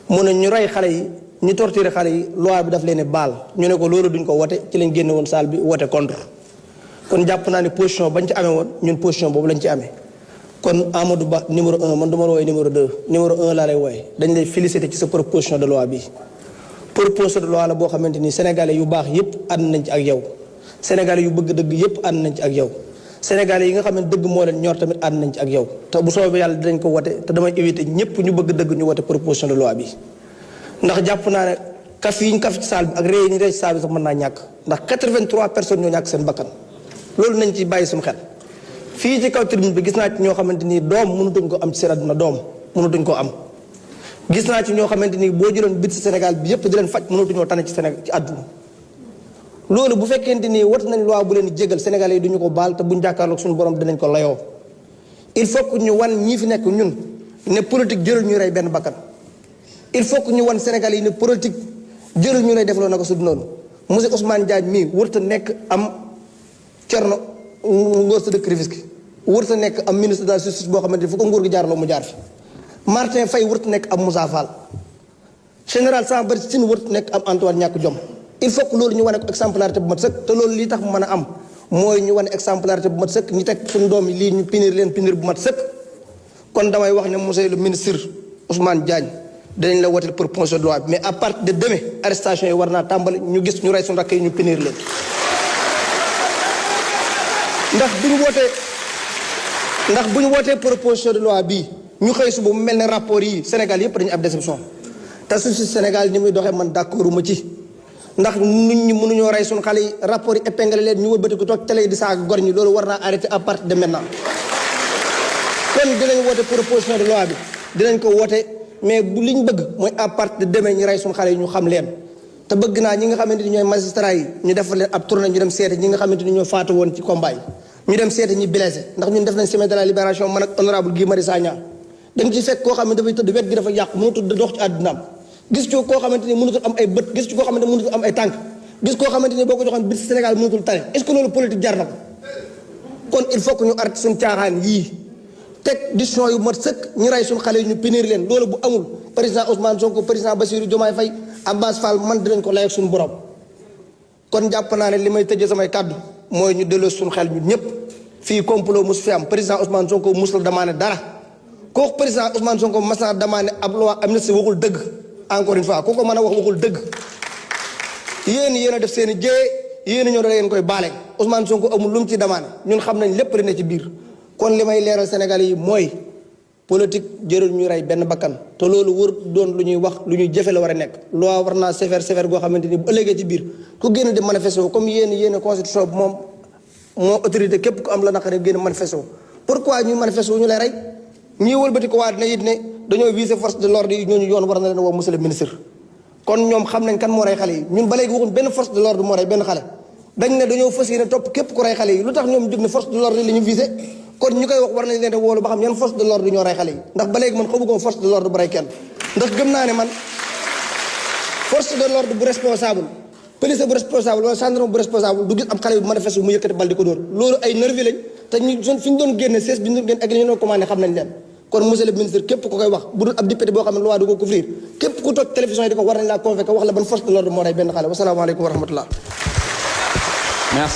mu ne ñu rey xale yi ñu torturer xale yi loi bi daf leen baal ñu ne ko loolu duñ ko wote ci lañ génne woon salle bi wote contre kon jàpp naa ne position bañ ci amee woon ñun position boobu lañ ci amee kon Amadou Ba numéro 1 man du ma la wooye numéro 2 numéro 1 laa lay wooye dañ lay féliciter ci sa proposition de loi bi proposition de loi la boo xamante ni sénégalais yu baax yépp ànd nañ ci ak yow sénégalais yu bëgg dëgg yépp ànd nañ ci ak yow sénégalais yi nga xam ne dëgg moo leen ñor tamit ànd nañ ci ak yow te bu soobee yàlla dinañ ko wote te damay éviter ñépp ñu bëgg dëgg ñu wote proposition de loi bi ndax jàpp naa ne kaf yi ñu kaf ci saal bi ak ree yi ñu ree ci saal bi sax mën naa ñàkk ndax 83 personnes ñoo ñàkk seen bakkan loolu nañ ci bàyyi suñu xel fii ci kaw tribune bi gis naa ci ñoo xamante ni doom mënutuñ ko am ci seen àdduna doom mënutuñ ko am gis naa ci ñoo xamante ni boo jëloon bit ci Sénégal bi yépp di leen faj mënutuñoo tane ci Sénégal ci àdduna loolu bu fekkente ni wat nañ loi bu leen jégal Sénégalais yi duñu ko baal te buñ jàkkaarloog suñu borom dinañ ko layoo il faut que ñu wan ñii fi nekk ñun ne politique jërul ñu rey benn bakkan il faut que ñu wan Sénégalais yi ne politique jërul ñu lay defloo na ko su noonu monsieur Ousmane Diagne mii wërta nekk am Thierno Ngor sa dëkk Rufisque wërta nekk am ministre de la justice boo xamante ni fu ko nguur gi jaarloo mu jaar fi Martin Faye wërta nekk am Moussa Fall général Sambari Sine wërta nekk am Antoine ñàkk jom il faut que loolu ñu wane ko exemplarité bu mat sëkk te loolu lii tax mu mën a am mooy ñu wane exemplarité bu mat sëkk ñu teg suñu doom yi lii ñu punir leen punir bu mat sëkk kon damay wax ne monsieur le ministre Ousmane Diagne danañ la wooteel proposition de loi bi mais à partir de demain arrestation yi war naa tàmbali ñu gis ñu rey suñu rakk yi ñu punir leen ndax bu ñu wootee proposition de loi bii ñu xëy suba mu mel ne rapport yi Sénégal yëpp dañu ab déception te su si Sénégal ni muy doxee man d'accorduma ci ndax nit ñi mënuñoo rey suñu xale yi rapport yi épinglé leen ñu wëlbati ko toog télé yi di saaga gor ñi loolu war naa arrêté à partir de maintenant kon dinañ woote proposition de loi bi dinañ ko woote mais bu liñ bëgg mooy à partir de demain ñu rey suñu xale yi ñu xam leen te bëgg naa ñi nga xamante ni ñooy magistrat yi ñu defal leen ab tournée ñu dem seete ñi nga xamante ni ñoo faatu woon ci combat yi ñu dem seete ñi blessé ndax ñun def nañ semaine de la libération man ak honorable Guy Marius Sagna dañ ci fekk koo xam ne dafay tëdd wet gi dafa yàqu mënatul dox ci àddunaam gis ci koo xamante ni mënatul am ay bët gis ci koo xamante ni mënatul am ay tànk gis koo xamante ni boo ko joxoon bit Sénégal mënatul tane est-ce que loolu politique jar na ko kon il faut que ñu arrêté suñu caaxaan yii teg décision yu mat sëkk ñu rey suñu xale yi ñu punir leen loolu bu amul président Ousmane Sonko président Bassirou Diomaye Faye Abbas Fall man dinañ ko lay ak suñu borom kon jàpp naa ne li may tëjee samay kàddu mooy ñu delloo suñu xel ñun ñëpp fii complot mus fi am président Ousmane Sonko mus la demandé dara kooku président Ousmane Sonko mas naa demandé ab loi amnistie waxul dëgg encore une fois ku ko mën a wax waxul dëgg yéen a def seen i jéye yéen a ñëw da ngeen koy baale Ousmane Sonko amul lu mu ci demandé ñun xam nañ lépp li ne ci biir kon li may leeral Sénégal yi mooy politique jërul ñu rey benn bakkan te loolu wër doon lu ñuy wax lu ñuy jëfe la war a nekk loi war naa sévère goo xamante ni bu ëllëgee ci biir ku génn di manifesté comme yéen constitution bi moom moo autorité képp ku am la naqare génn manifesté pourquoi ñuy manifesté ñu lay rey ñuy wëlbati ko waat ne it ne dañoo viser force de l'ordre yi ñooñu yoon war na leen woo monsieur le ministre kon ñoom xam nañ kan moo rey xale yi ñun ba léegi waxuñ benn force de l'ordre moo rey benn xale dañ ne dañoo fas yéene topp képp ku rey xale yi lu tax ñoom jóg ne force de l'ordre li ñu visé kon ñu koy wax war nañ leen di woolu ba xam yan force de l'ordre ñoo rey xale yi ndax ba léegi man xamu ko force de l'ordre bu rey kenn ndax gëm naa ne man force de l'ordre bu responsable police bu responsable wala gendarme bu responsable du gis am xale bu manifeste mu yëkkati bal di ko dóor loolu ay nervi lañ te ñu fi ñu doon génne sees bi ñu doon génne ak li ñu doon commandé xam nañ leen kon monsieur le ministre képp ku koy wax bu dul ab député boo xam ne loi du ko couvrir képp ku toog télévision yi di ko war nañ laa convoqué wax la ban force de l'ordre moo rey benn xale wasalaamaaleykum wa rahmatullah. Merci.